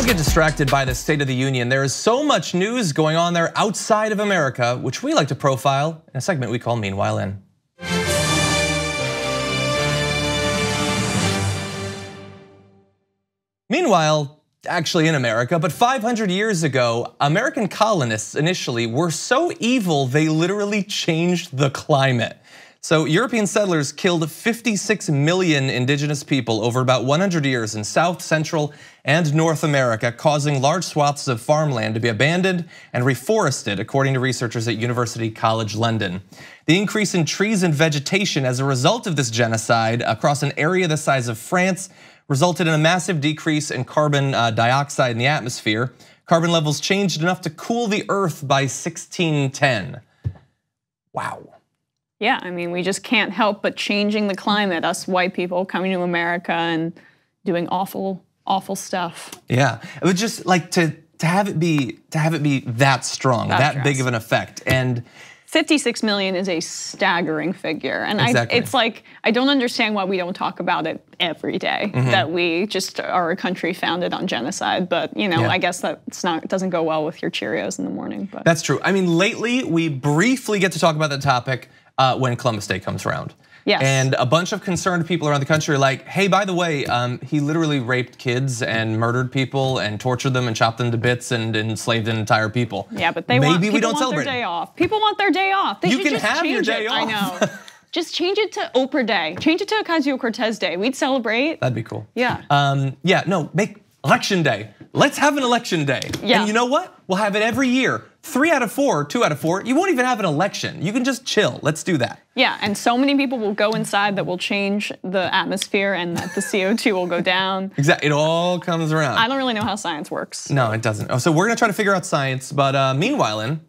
Don't get distracted by the State of the Union. There is so much news going on there outside of America, which we like to profile in a segment we call Meanwhile In. Meanwhile, actually in America, but 500 years ago, American colonists initially were so evil they literally changed the climate. So European settlers killed 56 million indigenous people over about 100 years in South, Central, and North America, causing large swaths of farmland to be abandoned and reforested, according to researchers at University College London. The increase in trees and vegetation as a result of this genocide across an area the size of France resulted in a massive decrease in carbon dioxide in the atmosphere. Carbon levels changed enough to cool the earth by 1610. Wow. Yeah, I mean, we just can't help but changing the climate, us white people coming to America and doing awful, awful stuff. Yeah, it was just like to have it be that strong, that big of an effect. And 56 million is a staggering figure. And exactly. It's like, I don't understand why we don't talk about it every day, that we just are a country founded on genocide. But you know, I guess it doesn't go well with your Cheerios in the morning. But that's true. I mean, lately we briefly get to talk about that topic when Columbus Day comes around. Yes. And a bunch of concerned people around the country are like, hey, by the way, he literally raped kids and murdered people and tortured them and chopped them to bits and enslaved an entire people. Yeah, but people want their day off. People want their day off. You can have your day off. I know. Just change it to Oprah Day. Change it to Ocasio-Cortez Day. We'd celebrate. That'd be cool. Yeah. Yeah, no, make election day. Let's have an election day. Yeah. And you know what? We'll have it every year. 3 out of 4, 2 out of 4. You won't even have an election. You can just chill. Let's do that. Yeah, and so many people will go inside that will change the atmosphere and that the CO2 will go down. Exactly, it all comes around. I don't really know how science works. No, it doesn't. Oh, so we're gonna try to figure out science, but meanwhile in.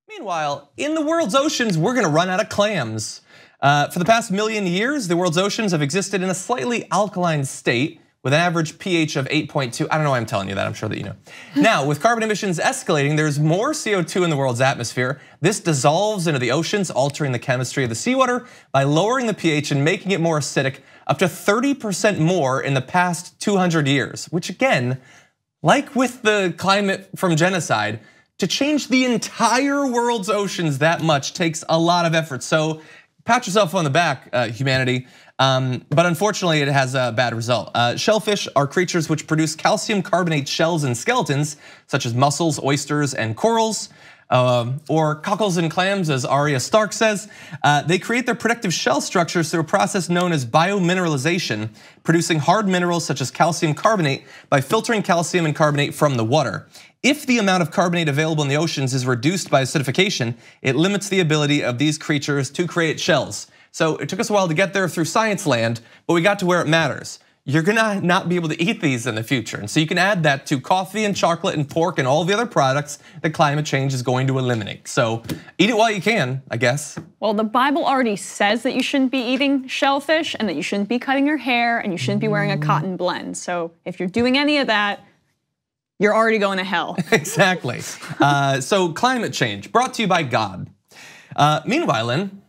Meanwhile, in the world's oceans, we're gonna run out of clams. For the past million years, the world's oceans have existed in a slightly alkaline state with an average pH of 8.2. I don't know why I'm telling you that, I'm sure that you know. Now, with carbon emissions escalating, there's more CO2 in the world's atmosphere. This dissolves into the oceans, altering the chemistry of the seawater by lowering the pH and making it more acidic, up to 30% more in the past 200 years, which again, like with the climate from genocide, to change the entire world's oceans that much takes a lot of effort. So pat yourself on the back, humanity. But unfortunately, it has a bad result. Shellfish are creatures which produce calcium carbonate shells and skeletons, such as mussels, oysters, and corals, or cockles and clams, as Arya Stark says. They create their protective shell structures through a process known as biomineralization, producing hard minerals such as calcium carbonate by filtering calcium and carbonate from the water. If the amount of carbonate available in the oceans is reduced by acidification, it limits the ability of these creatures to create shells. So it took us a while to get there through science land, but we got to where it matters. You're gonna not be able to eat these in the future. And so you can add that to coffee and chocolate and pork and all the other products that climate change is going to eliminate. So eat it while you can, I guess. Well, the Bible already says that you shouldn't be eating shellfish and that you shouldn't be cutting your hair and you shouldn't be wearing a cotton blend. So if you're doing any of that, you're already going to hell. Exactly. So climate change, brought to you by God. Meanwhile, in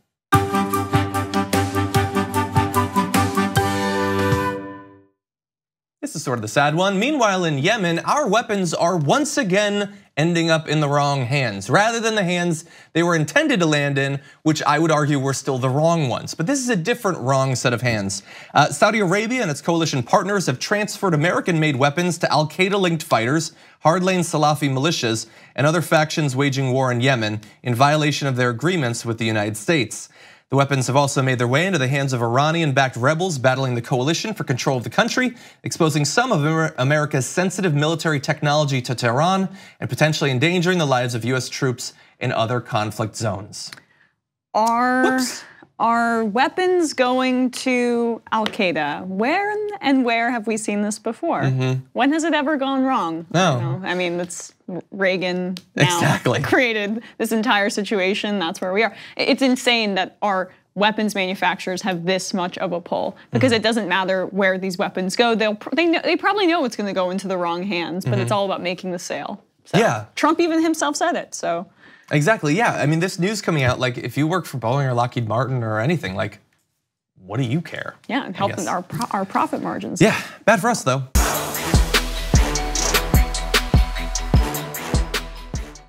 this is sort of the sad one. Meanwhile, in Yemen, our weapons are once again ending up in the wrong hands, rather than the hands they were intended to land in, which I would argue were still the wrong ones. But this is a different wrong set of hands. Saudi Arabia and its coalition partners have transferred American-made weapons to Al-Qaeda-linked fighters, hard-lane Salafi militias, and other factions waging war in Yemen in violation of their agreements with the United States. The weapons have also made their way into the hands of Iranian-backed rebels battling the coalition for control of the country, exposing some of America's sensitive military technology to Tehran and potentially endangering the lives of US troops in other conflict zones. Are weapons going to Al-Qaeda? Where have we seen this before? When has it ever gone wrong? No. I mean, it's Reagan now created this entire situation. That's where we are. It's insane that our weapons manufacturers have this much of a pull because it doesn't matter where these weapons go. They probably know it's going to go into the wrong hands, but it's all about making the sale. So yeah. Trump even himself said it. So. Exactly, yeah. I mean, this news coming out, like if you work for Boeing or Lockheed Martin or anything, like what do you care? Yeah, and help our profit margins. Yeah, bad for us though.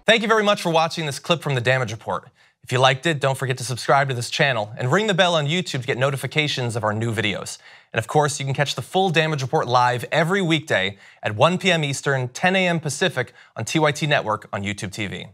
Thank you very much for watching this clip from the Damage Report. If you liked it, don't forget to subscribe to this channel and ring the bell on YouTube to get notifications of our new videos. And of course, you can catch the full Damage Report live every weekday at 1 p.m. Eastern, 10 a.m. Pacific on TYT Network on YouTube TV.